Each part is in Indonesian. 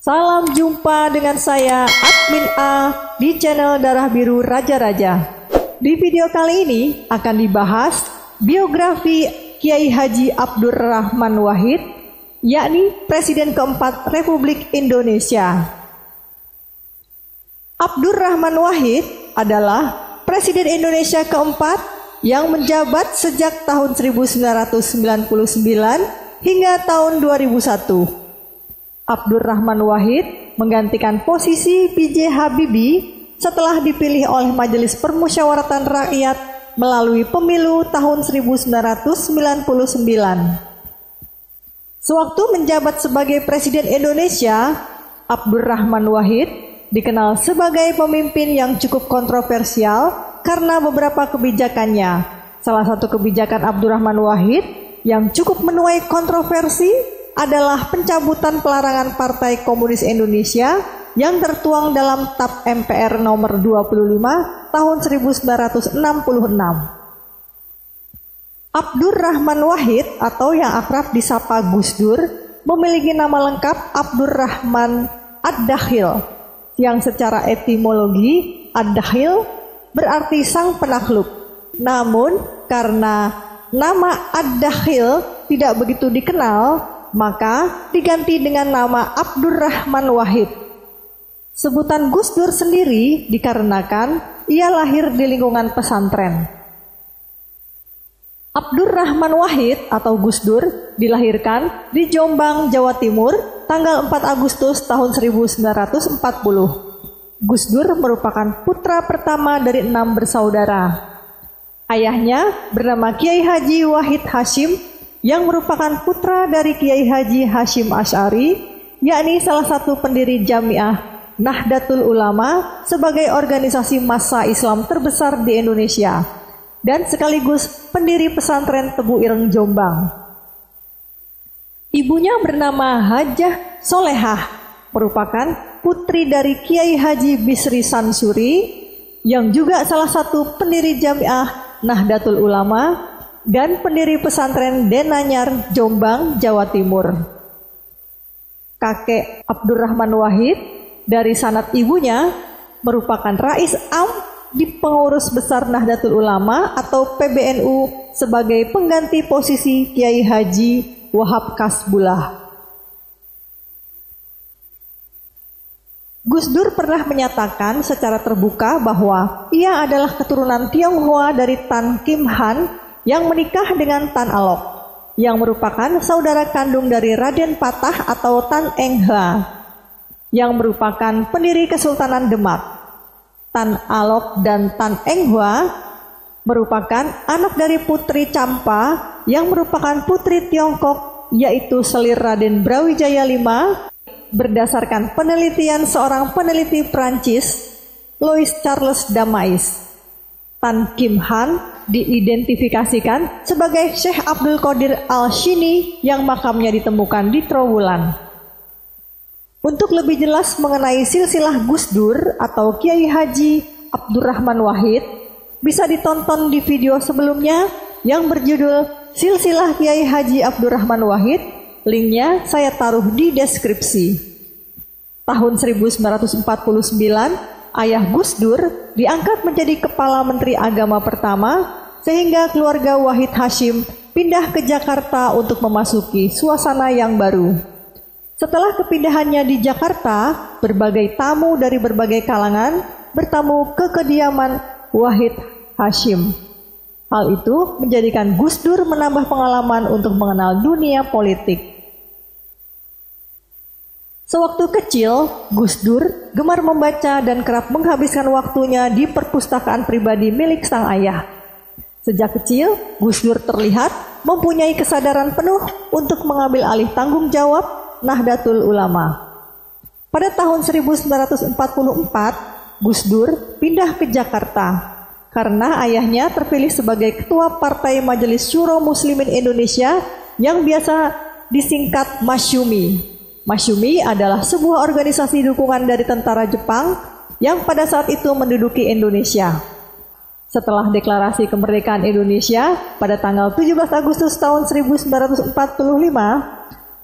Salam jumpa dengan saya Admin A di channel Darah Biru Raja-Raja. Di video kali ini akan dibahas biografi Kiai Haji Abdurrahman Wahid, yakni Presiden keempat Republik Indonesia. Abdurrahman Wahid adalah Presiden Indonesia keempat yang menjabat sejak tahun 1999 hingga tahun 2001. Abdurrahman Wahid menggantikan posisi B.J. Habibie setelah dipilih oleh Majelis Permusyawaratan Rakyat melalui pemilu tahun 1999. Sewaktu menjabat sebagai Presiden Indonesia, Abdurrahman Wahid dikenal sebagai pemimpin yang cukup kontroversial karena beberapa kebijakannya. Salah satu kebijakan Abdurrahman Wahid yang cukup menuai kontroversi adalah pencabutan pelarangan Partai Komunis Indonesia yang tertuang dalam TAP MPR nomor 25 tahun 1966. Abdurrahman Wahid atau yang akrab disapa Gus Dur memiliki nama lengkap Abdurrahman Ad-Dakhil yang secara etimologi Ad-Dakhil berarti sang penakluk. Namun karena nama Ad-Dakhil tidak begitu dikenal, maka diganti dengan nama Abdurrahman Wahid. Sebutan Gus Dur sendiri dikarenakan ia lahir di lingkungan pesantren. Abdurrahman Wahid atau Gus Dur dilahirkan di Jombang, Jawa Timur tanggal 4 Agustus tahun 1940. Gus Dur merupakan putra pertama dari 6 bersaudara. Ayahnya bernama Kiai Haji Wahid Hashim yang merupakan putra dari Kiai Haji Hashim Asy'ari, yakni salah satu pendiri Jamiah Nahdlatul Ulama sebagai organisasi massa Islam terbesar di Indonesia dan sekaligus pendiri pesantren Tebu Ireng Jombang. Ibunya bernama Hajah Solehah, merupakan putri dari Kiai Haji Bisri Sansuri yang juga salah satu pendiri Jamiah Nahdlatul Ulama dan pendiri pesantren Denanyar, Jombang, Jawa Timur. Kakek Abdurrahman Wahid dari sanad ibunya merupakan Rais Am di Pengurus Besar Nahdlatul Ulama atau PBNU sebagai pengganti posisi Kiai Haji Wahab Kasbullah. Gus Dur pernah menyatakan secara terbuka bahwa ia adalah keturunan Tionghoa dari Tan Kim Han yang menikah dengan Tan Alok, yang merupakan saudara kandung dari Raden Patah atau Tan Eng Ha, yang merupakan pendiri Kesultanan Demak. Tan Alok dan Tan Eng Ha merupakan anak dari Putri Campa yang merupakan putri Tiongkok, yaitu selir Raden Brawijaya V. Berdasarkan penelitian seorang peneliti Prancis, Louis Charles Damais, Tan Kim Han diidentifikasikan sebagai Syekh Abdul Qadir Al-Shini yang makamnya ditemukan di Trowulan. Untuk lebih jelas mengenai silsilah Gus Dur atau Kiai Haji Abdurrahman Wahid, bisa ditonton di video sebelumnya yang berjudul Silsilah Kiai Haji Abdurrahman Wahid. Linknya saya taruh di deskripsi. Tahun 1949, ayah Gus Dur diangkat menjadi Kepala Menteri Agama pertama, sehingga keluarga Wahid Hashim pindah ke Jakarta untuk memasuki suasana yang baru. Setelah kepindahannya di Jakarta, berbagai tamu dari berbagai kalangan bertamu ke kediaman Wahid Hashim. Hal itu menjadikan Gus Dur menambah pengalaman untuk mengenal dunia politik. Sewaktu kecil, Gus Dur gemar membaca dan kerap menghabiskan waktunya di perpustakaan pribadi milik sang ayah. Sejak kecil, Gus Dur terlihat mempunyai kesadaran penuh untuk mengambil alih tanggung jawab Nahdlatul Ulama. Pada tahun 1944, Gus Dur pindah ke Jakarta karena ayahnya terpilih sebagai Ketua Partai Majelis Syuro Muslimin Indonesia yang biasa disingkat Masyumi. Masyumi adalah sebuah organisasi dukungan dari tentara Jepang yang pada saat itu menduduki Indonesia. Setelah deklarasi kemerdekaan Indonesia pada tanggal 17 Agustus tahun 1945,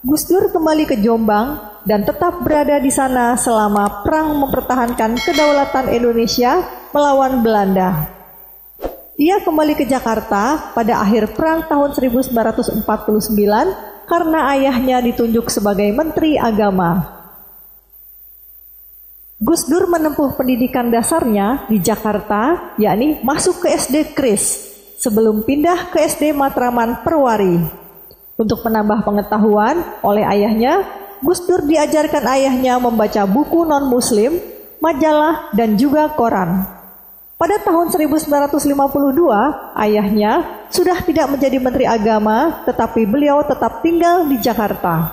Gus Dur kembali ke Jombang dan tetap berada di sana selama perang mempertahankan kedaulatan Indonesia melawan Belanda. Ia kembali ke Jakarta pada akhir perang tahun 1949 karena ayahnya ditunjuk sebagai Menteri Agama. Gus Dur menempuh pendidikan dasarnya di Jakarta, yakni masuk ke SD Kris, sebelum pindah ke SD Matraman Perwari. Untuk menambah pengetahuan oleh ayahnya, Gus Dur diajarkan ayahnya membaca buku non-muslim, majalah, dan juga koran. Pada tahun 1952, ayahnya sudah tidak menjadi Menteri Agama, tetapi beliau tetap tinggal di Jakarta.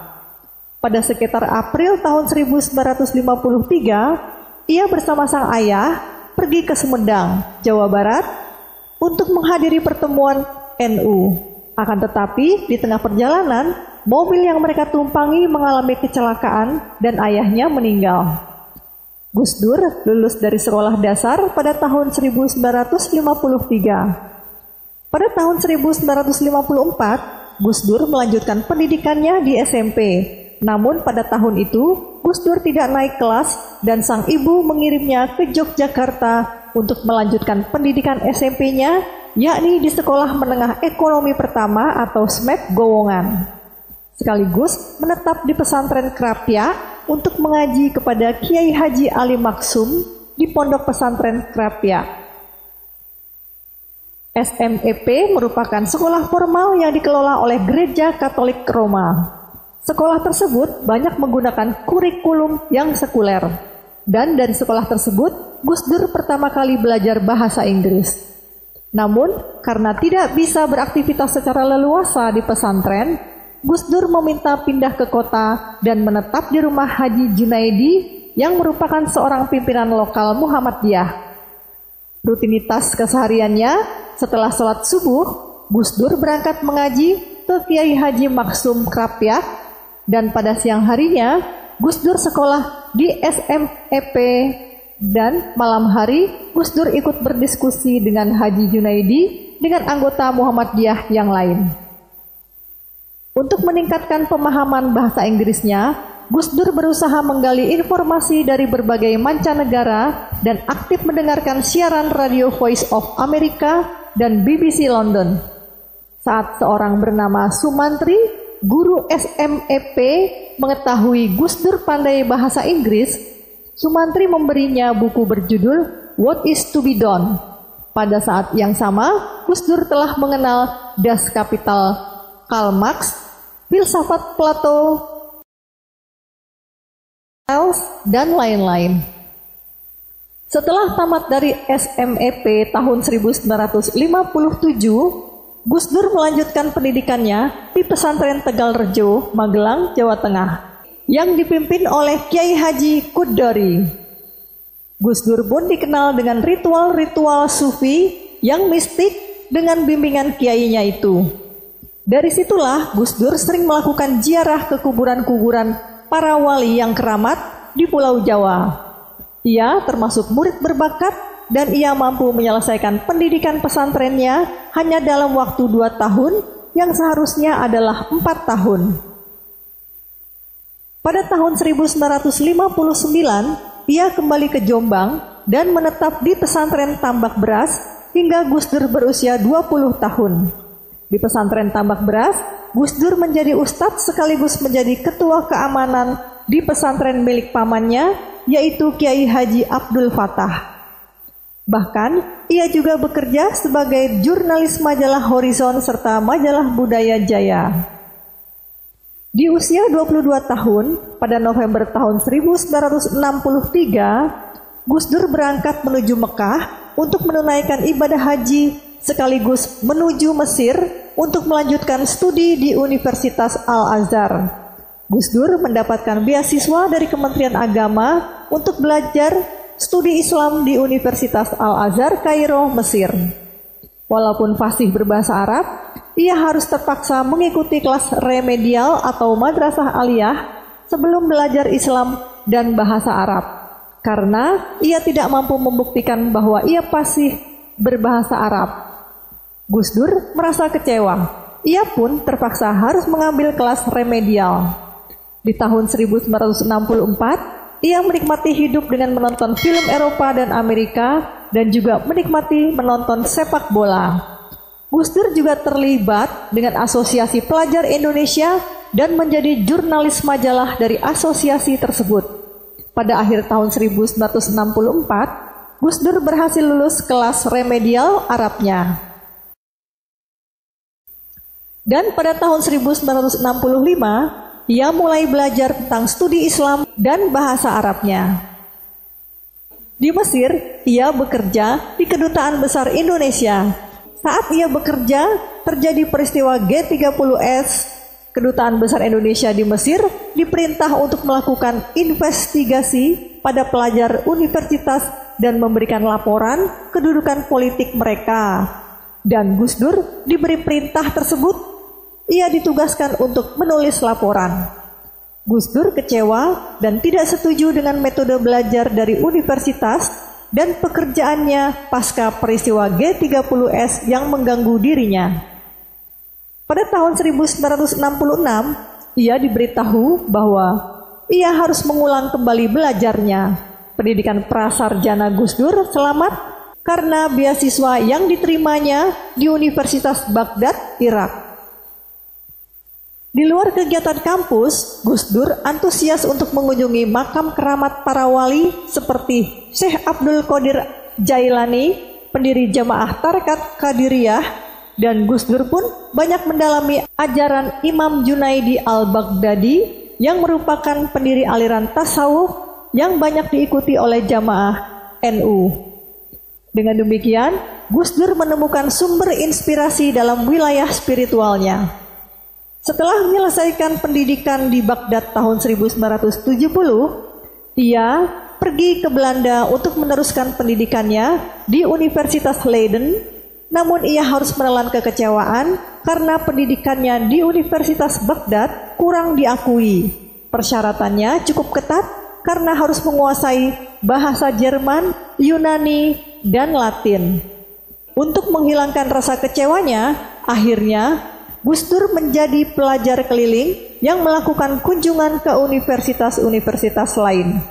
Pada sekitar April tahun 1953, ia bersama sang ayah pergi ke Sumedang, Jawa Barat, untuk menghadiri pertemuan NU. Akan tetapi, di tengah perjalanan, mobil yang mereka tumpangi mengalami kecelakaan dan ayahnya meninggal. Gus Dur lulus dari sekolah dasar pada tahun 1953. Pada tahun 1954, Gus Dur melanjutkan pendidikannya di SMP. Namun pada tahun itu, Gus Dur tidak naik kelas dan sang ibu mengirimnya ke Yogyakarta untuk melanjutkan pendidikan SMP-nya, yakni di Sekolah Menengah Ekonomi Pertama atau SMEP Gowongan. Sekaligus menetap di pesantren Krapia untuk mengaji kepada Kiai Haji Ali Maksum di Pondok Pesantren Krapia. SMEP merupakan sekolah formal yang dikelola oleh Gereja Katolik Roma. Sekolah tersebut banyak menggunakan kurikulum yang sekuler. Dan dari sekolah tersebut, Gus Dur pertama kali belajar bahasa Inggris. Namun, karena tidak bisa beraktivitas secara leluasa di pesantren, Gus Dur meminta pindah ke kota dan menetap di rumah Haji Junaidi yang merupakan seorang pimpinan lokal Muhammadiyah. Rutinitas kesehariannya setelah sholat subuh, Gus Dur berangkat mengaji ke Kiai Haji Maksum Krapia, dan pada siang harinya Gus Dur sekolah di SMEP, dan malam hari Gus Dur ikut berdiskusi dengan Haji Junaidi dengan anggota Muhammadiyah yang lain. Untuk meningkatkan pemahaman bahasa Inggrisnya, Gus Dur berusaha menggali informasi dari berbagai mancanegara dan aktif mendengarkan siaran radio Voice of America dan BBC London. Saat seorang bernama Sumantri, guru SMEP, mengetahui Gus Dur pandai bahasa Inggris, Sumantri memberinya buku berjudul What is to be Done. Pada saat yang sama, Gus Dur telah mengenal Das Kapital Karl Marx, filsafat Plato, dan lain-lain. Setelah tamat dari SMEP tahun 1957, Gus Dur melanjutkan pendidikannya di pesantren Tegalrejo, Magelang, Jawa Tengah, yang dipimpin oleh Kiai Haji Kudori. Gus Dur pun dikenal dengan ritual-ritual sufi yang mistik dengan bimbingan kiainya itu. Dari situlah Gus Dur sering melakukan ziarah ke kuburan-kuburan para wali yang keramat di Pulau Jawa. Ia termasuk murid berbakat dan ia mampu menyelesaikan pendidikan pesantrennya hanya dalam waktu 2 tahun yang seharusnya adalah 4 tahun. Pada tahun 1959, ia kembali ke Jombang dan menetap di pesantren Tambak Beras hingga Gus Dur berusia 20 tahun. Di pesantren Tambak Beras, Gus Dur menjadi ustadz sekaligus menjadi ketua keamanan di pesantren milik pamannya, yaitu Kiai Haji Abdul Fatah. Bahkan, ia juga bekerja sebagai jurnalis majalah Horizon serta majalah Budaya Jaya. Di usia 22 tahun, pada November tahun 1963, Gus Dur berangkat menuju Mekah untuk menunaikan ibadah haji sekaligus menuju Mesir untuk melanjutkan studi di Universitas Al-Azhar. Gus Dur mendapatkan beasiswa dari Kementerian Agama untuk belajar studi Islam di Universitas Al-Azhar, Kairo, Mesir. Walaupun fasih berbahasa Arab, ia harus terpaksa mengikuti kelas remedial atau madrasah aliyah sebelum belajar Islam dan bahasa Arab, karena ia tidak mampu membuktikan bahwa ia fasih berbahasa Arab. Gus Dur merasa kecewa. Ia pun terpaksa harus mengambil kelas remedial. Di tahun 1964, ia menikmati hidup dengan menonton film Eropa dan Amerika dan juga menikmati menonton sepak bola. Gus Dur juga terlibat dengan Asosiasi Pelajar Indonesia dan menjadi jurnalis majalah dari asosiasi tersebut. Pada akhir tahun 1964, Gus Dur berhasil lulus kelas remedial Arabnya. Dan pada tahun 1965, ia mulai belajar tentang studi Islam dan bahasa Arabnya. Di Mesir, ia bekerja di Kedutaan Besar Indonesia. Saat ia bekerja, terjadi peristiwa G30S. Kedutaan Besar Indonesia di Mesir diperintah untuk melakukan investigasi pada pelajar universitas dan memberikan laporan kedudukan politik mereka. Dan Gus Dur diberi perintah tersebut. Ia ditugaskan untuk menulis laporan. Gus Dur kecewa dan tidak setuju dengan metode belajar dari universitas dan pekerjaannya pasca peristiwa G30S yang mengganggu dirinya. Pada tahun 1966, ia diberitahu bahwa ia harus mengulang kembali belajarnya. Pendidikan prasarjana Gus Dur selamat karena beasiswa yang diterimanya di Universitas Baghdad, Irak. Di luar kegiatan kampus, Gus Dur antusias untuk mengunjungi makam keramat para wali seperti Syekh Abdul Qadir Jailani, pendiri Jamaah Tarekat Qadiriyah, dan Gus Dur pun banyak mendalami ajaran Imam Junaidi al-Baghdadi yang merupakan pendiri aliran tasawuf yang banyak diikuti oleh jamaah NU. Dengan demikian, Gus Dur menemukan sumber inspirasi dalam wilayah spiritualnya. Setelah menyelesaikan pendidikan di Baghdad tahun 1970, ia pergi ke Belanda untuk meneruskan pendidikannya di Universitas Leiden, namun ia harus menelan kekecewaan karena pendidikannya di Universitas Baghdad kurang diakui. Persyaratannya cukup ketat karena harus menguasai bahasa Jerman, Yunani, dan Latin. Untuk menghilangkan rasa kecewanya, akhirnya Gus Dur menjadi pelajar keliling yang melakukan kunjungan ke universitas-universitas lain.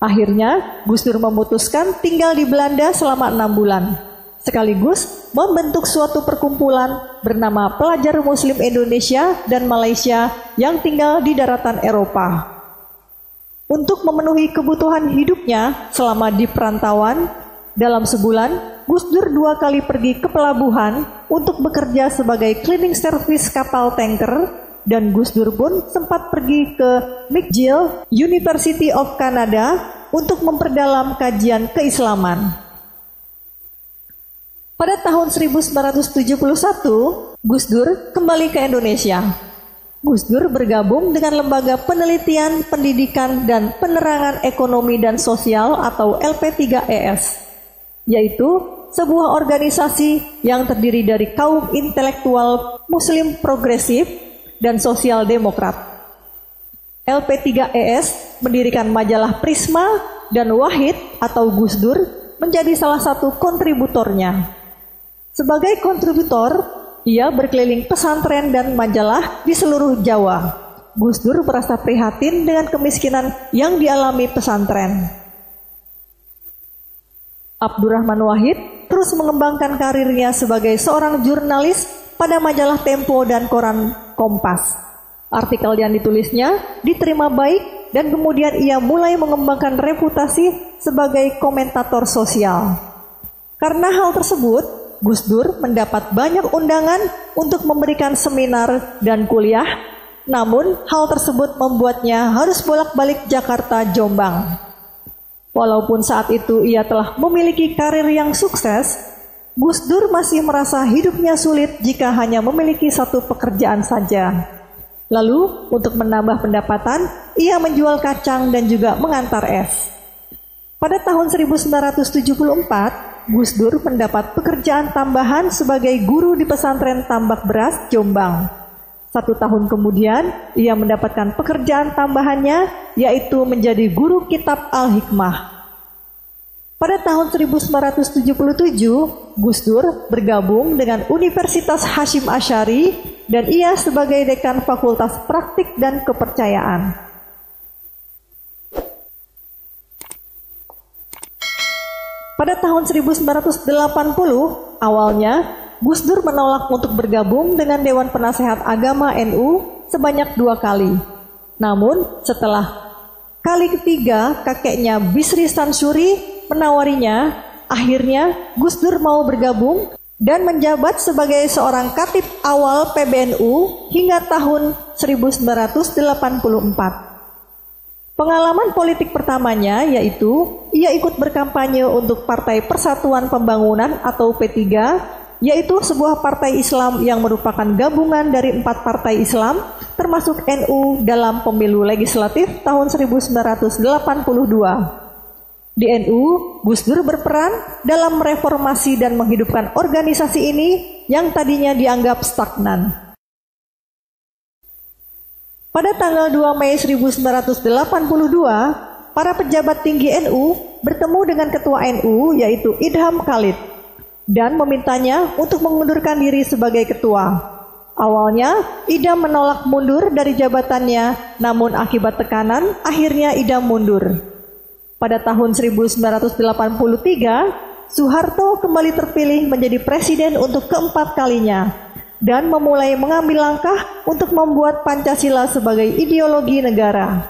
Akhirnya, Gus Dur memutuskan tinggal di Belanda selama 6 bulan, sekaligus membentuk suatu perkumpulan bernama Pelajar Muslim Indonesia dan Malaysia yang tinggal di daratan Eropa. Untuk memenuhi kebutuhan hidupnya selama di perantauan, dalam sebulan, Gus Dur 2 kali pergi ke pelabuhan untuk bekerja sebagai cleaning service kapal tanker, dan Gus Dur pun sempat pergi ke McGill, University of Canada untuk memperdalam kajian keislaman. Pada tahun 1971, Gus Dur kembali ke Indonesia. Gus Dur bergabung dengan Lembaga Penelitian, Pendidikan, dan Penerangan Ekonomi dan Sosial atau LP3ES, yaitu sebuah organisasi yang terdiri dari kaum intelektual Muslim progresif dan sosial demokrat. LP3ES mendirikan majalah Prisma dan Wahid atau Gus Dur menjadi salah satu kontributornya. Sebagai kontributor, ia berkeliling pesantren dan majalah di seluruh Jawa. Gus Dur merasa prihatin dengan kemiskinan yang dialami pesantren. Abdurrahman Wahid terus mengembangkan karirnya sebagai seorang jurnalis pada majalah Tempo dan koran Kompas. Artikel yang ditulisnya diterima baik dan kemudian ia mulai mengembangkan reputasi sebagai komentator sosial. Karena hal tersebut, Gus Dur mendapat banyak undangan untuk memberikan seminar dan kuliah, namun hal tersebut membuatnya harus bolak-balik Jakarta Jombang. Walaupun saat itu ia telah memiliki karir yang sukses, Gus Dur masih merasa hidupnya sulit jika hanya memiliki satu pekerjaan saja. Lalu, untuk menambah pendapatan, ia menjual kacang dan juga mengantar es. Pada tahun 1974, Gus Dur mendapat pekerjaan tambahan sebagai guru di pesantren Tambak Beras, Jombang. 1 tahun kemudian, ia mendapatkan pekerjaan tambahannya, yaitu menjadi guru kitab Al-Hikmah. Pada tahun 1977, Gus Dur bergabung dengan Universitas Hasyim Asy'ari dan ia sebagai dekan Fakultas Praktik dan Kepercayaan. Pada tahun 1980, awalnya Gus Dur menolak untuk bergabung dengan Dewan Penasehat Agama NU sebanyak 2 kali. Namun setelah kali ketiga kakeknya Bisri Sansuri menawarinya, akhirnya Gus Dur mau bergabung dan menjabat sebagai seorang katib awal PBNU hingga tahun 1984. Pengalaman politik pertamanya yaitu ia ikut berkampanye untuk Partai Persatuan Pembangunan atau P3, yaitu sebuah partai Islam yang merupakan gabungan dari 4 partai Islam termasuk NU dalam pemilu legislatif tahun 1982. Di NU, Gus Dur berperan dalam mereformasi dan menghidupkan organisasi ini yang tadinya dianggap stagnan. Pada tanggal 2 Mei 1982, para pejabat tinggi NU bertemu dengan ketua NU yaitu Idham Khalid dan memintanya untuk mengundurkan diri sebagai ketua. Awalnya, Idham menolak mundur dari jabatannya, namun akibat tekanan, akhirnya Idham mundur. Pada tahun 1983, Soeharto kembali terpilih menjadi presiden untuk keempat kalinya dan memulai mengambil langkah untuk membuat Pancasila sebagai ideologi negara.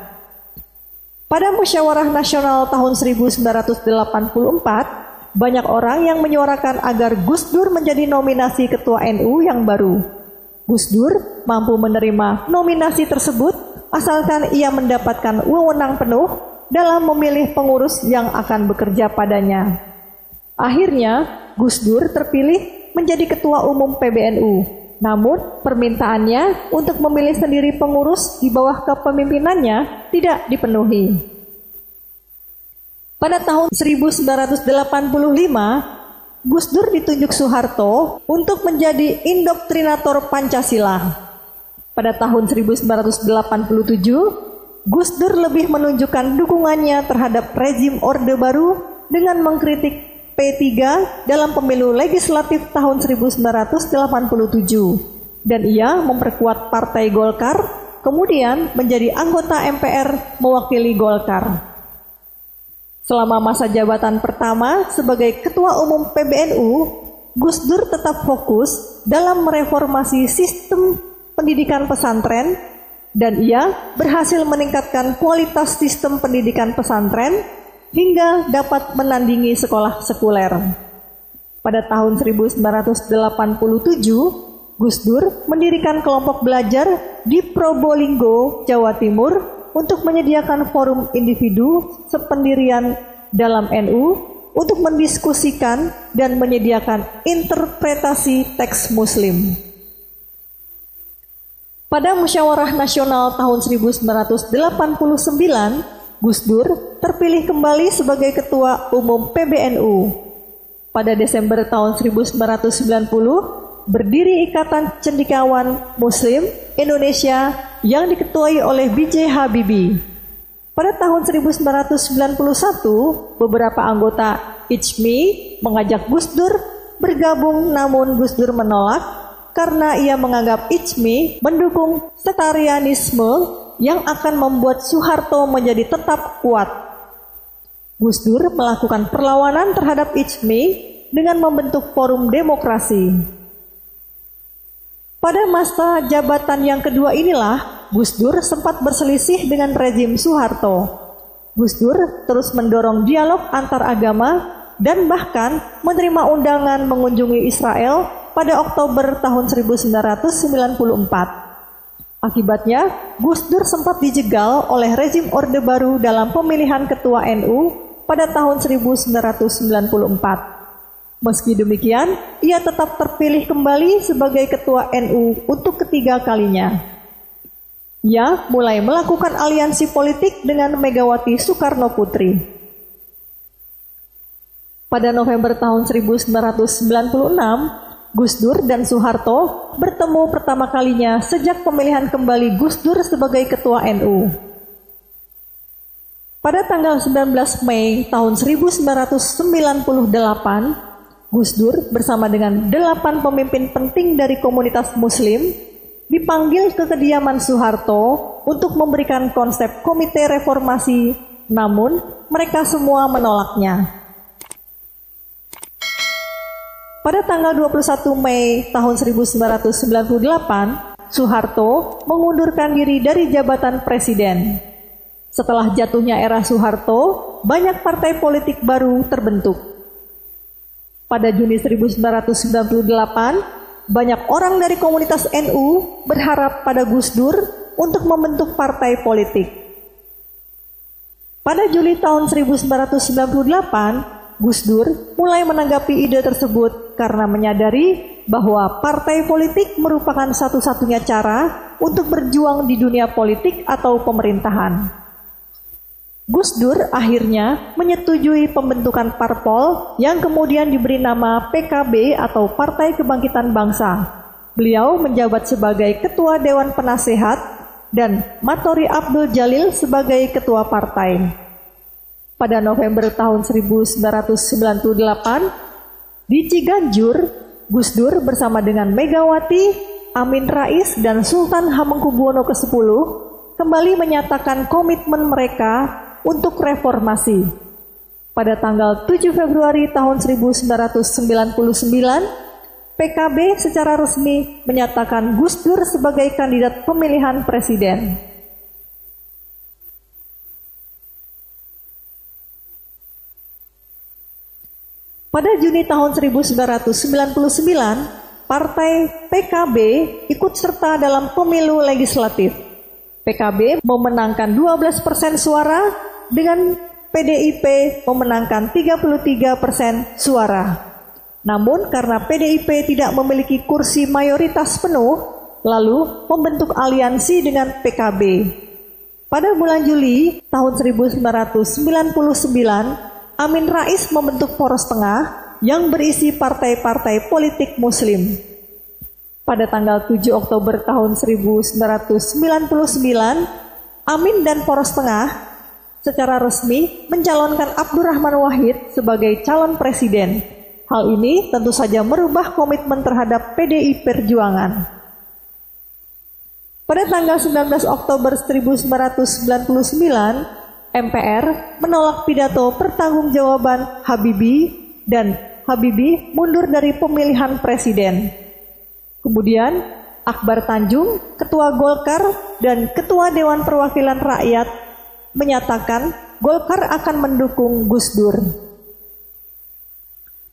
Pada Musyawarah Nasional tahun 1984, banyak orang yang menyuarakan agar Gus Dur menjadi nominasi ketua NU yang baru. Gus Dur mampu menerima nominasi tersebut asalkan ia mendapatkan wewenang penuh dalam memilih pengurus yang akan bekerja padanya. Akhirnya, Gus Dur terpilih menjadi ketua umum PBNU. Namun, permintaannya untuk memilih sendiri pengurus di bawah kepemimpinannya tidak dipenuhi. Pada tahun 1985, Gus Dur ditunjuk Soeharto untuk menjadi indoktrinator Pancasila. Pada tahun 1987, Gus Dur lebih menunjukkan dukungannya terhadap rezim Orde Baru dengan mengkritik P3 dalam pemilu legislatif tahun 1987 dan ia memperkuat Partai Golkar, kemudian menjadi anggota MPR mewakili Golkar. Selama masa jabatan pertama sebagai Ketua Umum PBNU, Gus Dur tetap fokus dalam mereformasi sistem pendidikan pesantren dan ia berhasil meningkatkan kualitas sistem pendidikan pesantren hingga dapat menandingi sekolah sekuler. Pada tahun 1987, Gus Dur mendirikan kelompok belajar di Probolinggo, Jawa Timur untuk menyediakan forum individu sependirian dalam NU untuk mendiskusikan dan menyediakan interpretasi teks Muslim. Pada Musyawarah Nasional tahun 1989, Gus Dur terpilih kembali sebagai Ketua Umum PBNU. Pada Desember tahun 1990, berdiri Ikatan Cendekiawan Muslim Indonesia yang diketuai oleh B.J. Habibie. Pada tahun 1991, beberapa anggota ICMI mengajak Gus Dur bergabung, namun Gus Dur menolak karena ia menganggap ICMI mendukung setarianisme yang akan membuat Soeharto menjadi tetap kuat. Gus Dur melakukan perlawanan terhadap ICMI dengan membentuk Forum Demokrasi. Pada masa jabatan yang kedua inilah, Gus Dur sempat berselisih dengan rezim Soeharto. Gus Dur terus mendorong dialog antar agama dan bahkan menerima undangan mengunjungi Israel pada Oktober tahun 1994. Akibatnya, Gus Dur sempat dijegal oleh rezim Orde Baru dalam pemilihan ketua NU pada tahun 1994. Meski demikian, ia tetap terpilih kembali sebagai ketua NU untuk ketiga kalinya. Ia mulai melakukan aliansi politik dengan Megawati Soekarno Putri. Pada November tahun 1996, Gus Dur dan Soeharto bertemu pertama kalinya sejak pemilihan kembali Gus Dur sebagai Ketua NU. Pada tanggal 19 Mei tahun 1998, Gus Dur bersama dengan 8 pemimpin penting dari komunitas Muslim dipanggil ke kediaman Soeharto untuk memberikan konsep komite reformasi, namun mereka semua menolaknya. Pada tanggal 21 Mei tahun 1998, Soeharto mengundurkan diri dari jabatan presiden. Setelah jatuhnya era Soeharto, banyak partai politik baru terbentuk. Pada Juni 1998, banyak orang dari komunitas NU berharap pada Gus Dur untuk membentuk partai politik. Pada Juli tahun 1998, Gus Dur mulai menanggapi ide tersebut karena menyadari bahwa partai politik merupakan satu-satunya cara untuk berjuang di dunia politik atau pemerintahan. Gus Dur akhirnya menyetujui pembentukan parpol yang kemudian diberi nama PKB atau Partai Kebangkitan Bangsa. Beliau menjabat sebagai Ketua Dewan Penasehat dan Matori Abdul Jalil sebagai Ketua Partai. Pada November tahun 1998, di Ciganjur, Gus Dur bersama dengan Megawati, Amin Rais, dan Sultan Hamengkubuwono ke-10 kembali menyatakan komitmen mereka untuk reformasi. Pada tanggal 7 Februari tahun 1999, PKB secara resmi menyatakan Gus Dur sebagai kandidat pemilihan presiden. Pada Juni tahun 1999, Partai PKB ikut serta dalam pemilu legislatif. PKB memenangkan 12% suara dengan PDIP memenangkan 33% suara. Namun karena PDIP tidak memiliki kursi mayoritas penuh, lalu membentuk aliansi dengan PKB. Pada bulan Juli tahun 1999, Amin Rais membentuk Poros Tengah yang berisi partai-partai politik Muslim. Pada tanggal 7 Oktober tahun 1999, Amin dan Poros Tengah secara resmi mencalonkan Abdurrahman Wahid sebagai calon presiden. Hal ini tentu saja merubah komitmen terhadap PDI Perjuangan. Pada tanggal 19 Oktober 1999, MPR menolak pidato pertanggungjawaban Habibie dan Habibie mundur dari pemilihan presiden. Kemudian Akbar Tanjung, Ketua Golkar dan Ketua Dewan Perwakilan Rakyat menyatakan Golkar akan mendukung Gus Dur.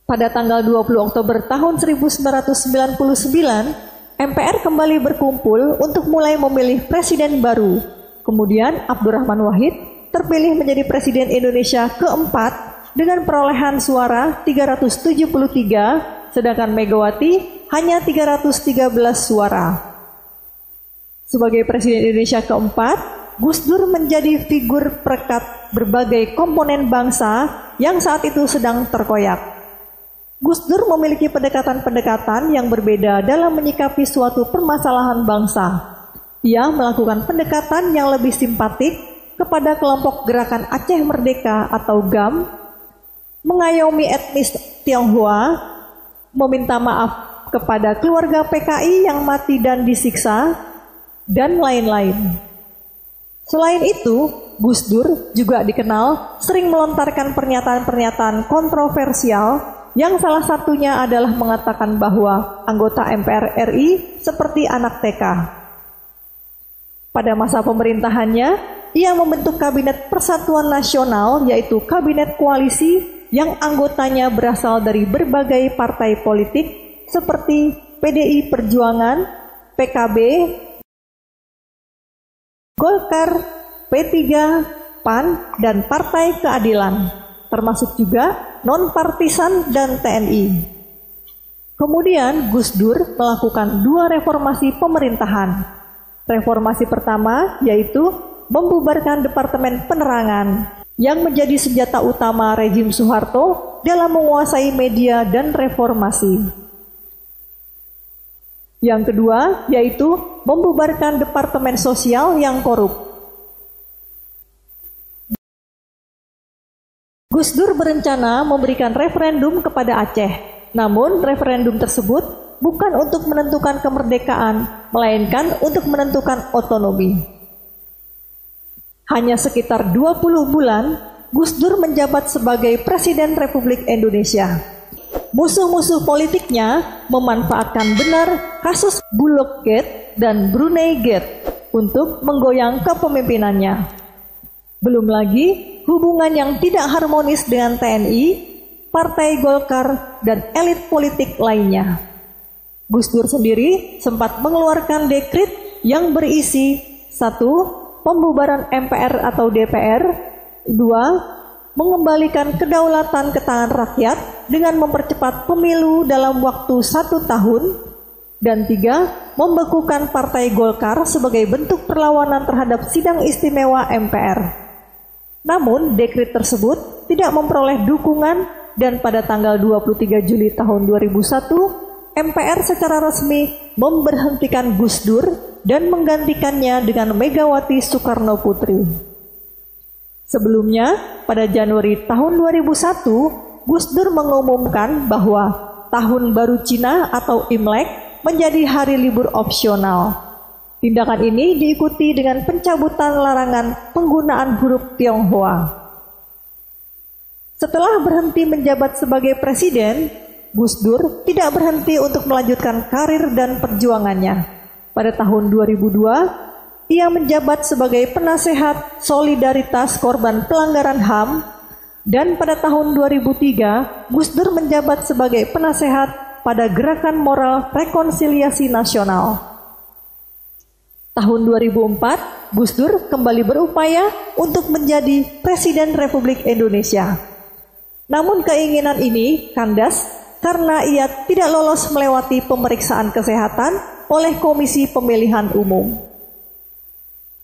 Pada tanggal 20 Oktober tahun 1999, MPR kembali berkumpul untuk mulai memilih presiden baru. Kemudian Abdurrahman Wahid terpilih menjadi Presiden Indonesia keempat dengan perolehan suara 373, sedangkan Megawati hanya 313 suara. Sebagai Presiden Indonesia keempat, Gus Dur menjadi figur perekat berbagai komponen bangsa yang saat itu sedang terkoyak. Gus Dur memiliki pendekatan-pendekatan yang berbeda dalam menyikapi suatu permasalahan bangsa. Ia melakukan pendekatan yang lebih simpatik kepada kelompok Gerakan Aceh Merdeka atau GAM, mengayomi etnis Tionghoa, meminta maaf kepada keluarga PKI yang mati dan disiksa, dan lain-lain. Selain itu, Gus Dur juga dikenal sering melontarkan pernyataan-pernyataan kontroversial yang salah satunya adalah mengatakan bahwa anggota MPR RI seperti anak TK. Pada masa pemerintahannya, ia membentuk Kabinet Persatuan Nasional, yaitu Kabinet Koalisi yang anggotanya berasal dari berbagai partai politik seperti PDI Perjuangan, PKB, Golkar, P3, PAN, dan Partai Keadilan, termasuk juga non-partisan dan TNI. Kemudian Gus Dur melakukan 2 reformasi pemerintahan. Reformasi pertama yaitu membubarkan Departemen Penerangan yang menjadi senjata utama rejim Soeharto dalam menguasai media dan reformasi. Yang kedua yaitu membubarkan Departemen Sosial yang korup. Gus Dur berencana memberikan referendum kepada Aceh. Namun referendum tersebut bukan untuk menentukan kemerdekaan, melainkan untuk menentukan otonomi. Hanya sekitar 20 bulan, Gus Dur menjabat sebagai Presiden Republik Indonesia. Musuh-musuh politiknya memanfaatkan benar kasus Bulog Gate dan Brunei Gate untuk menggoyang kepemimpinannya. Belum lagi hubungan yang tidak harmonis dengan TNI, Partai Golkar, dan elit politik lainnya. Gus Dur sendiri sempat mengeluarkan dekret yang berisi 1. Pembubaran MPR atau DPR, 2. Mengembalikan kedaulatan ke tangan rakyat dengan mempercepat pemilu dalam waktu 1 tahun, dan 3. Membekukan Partai Golkar sebagai bentuk perlawanan terhadap sidang istimewa MPR. Namun dekret tersebut tidak memperoleh dukungan dan pada tanggal 23 Juli tahun 2001, MPR secara resmi memberhentikan Gus Dur dan menggantikannya dengan Megawati Soekarno Putri. Sebelumnya, pada Januari tahun 2001, Gus Dur mengumumkan bahwa Tahun Baru Cina atau Imlek menjadi hari libur opsional. Tindakan ini diikuti dengan pencabutan larangan penggunaan huruf Tionghoa. Setelah berhenti menjabat sebagai presiden, Gus Dur tidak berhenti untuk melanjutkan karir dan perjuangannya. Pada tahun 2002, ia menjabat sebagai penasehat solidaritas korban pelanggaran HAM, dan pada tahun 2003, Gus Dur menjabat sebagai penasehat pada Gerakan Moral Rekonsiliasi Nasional. Tahun 2004, Gus Dur kembali berupaya untuk menjadi Presiden Republik Indonesia. Namun keinginan ini kandas karena ia tidak lolos melewati pemeriksaan kesehatan oleh Komisi Pemilihan Umum.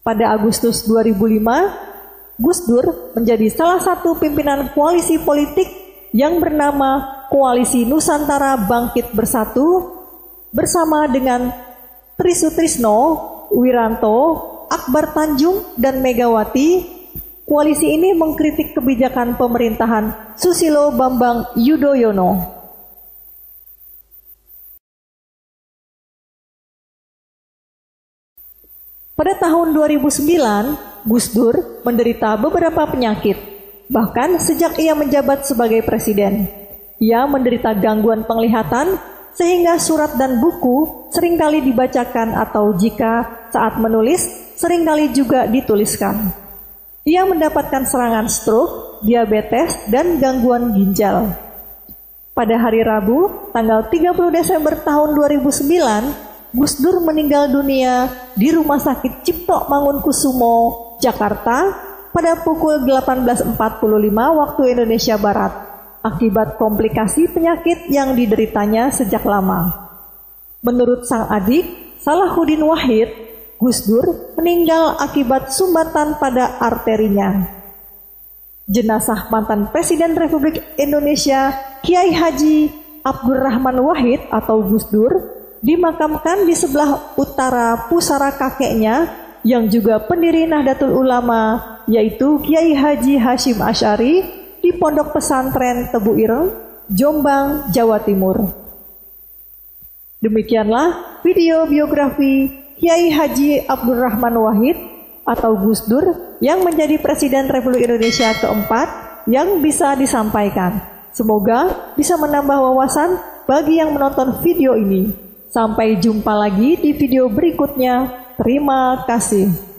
Pada Agustus 2005, Gus Dur menjadi salah satu pimpinan koalisi politik yang bernama Koalisi Nusantara Bangkit Bersatu bersama dengan Tri Sutrisno, Wiranto, Akbar Tanjung, dan Megawati. Koalisi ini mengkritik kebijakan pemerintahan Susilo Bambang Yudhoyono. Pada tahun 2009, Gus Dur menderita beberapa penyakit. Bahkan sejak ia menjabat sebagai presiden, ia menderita gangguan penglihatan sehingga surat dan buku seringkali dibacakan atau jika saat menulis seringkali juga dituliskan. Ia mendapatkan serangan stroke, diabetes, dan gangguan ginjal. Pada hari Rabu, tanggal 30 Desember tahun 2009, Gus Dur meninggal dunia di Rumah Sakit Cipto Mangunkusumo, Jakarta pada pukul 18.45 waktu Indonesia Barat akibat komplikasi penyakit yang dideritanya sejak lama. Menurut sang adik, Salahuddin Wahid, Gus Dur meninggal akibat sumbatan pada arterinya. Jenazah mantan Presiden Republik Indonesia Kiai Haji Abdurrahman Wahid atau Gus Dur dimakamkan di sebelah utara pusara kakeknya yang juga pendiri Nahdlatul Ulama, yaitu Kiai Haji Hashim Asy'ari di Pondok Pesantren Tebu Ireng, Jombang, Jawa Timur. Demikianlah video biografi Kiai Haji Abdurrahman Wahid atau Gus Dur yang menjadi Presiden Republik Indonesia keempat yang bisa disampaikan. Semoga bisa menambah wawasan bagi yang menonton video ini. Sampai jumpa lagi di video berikutnya. Terima kasih.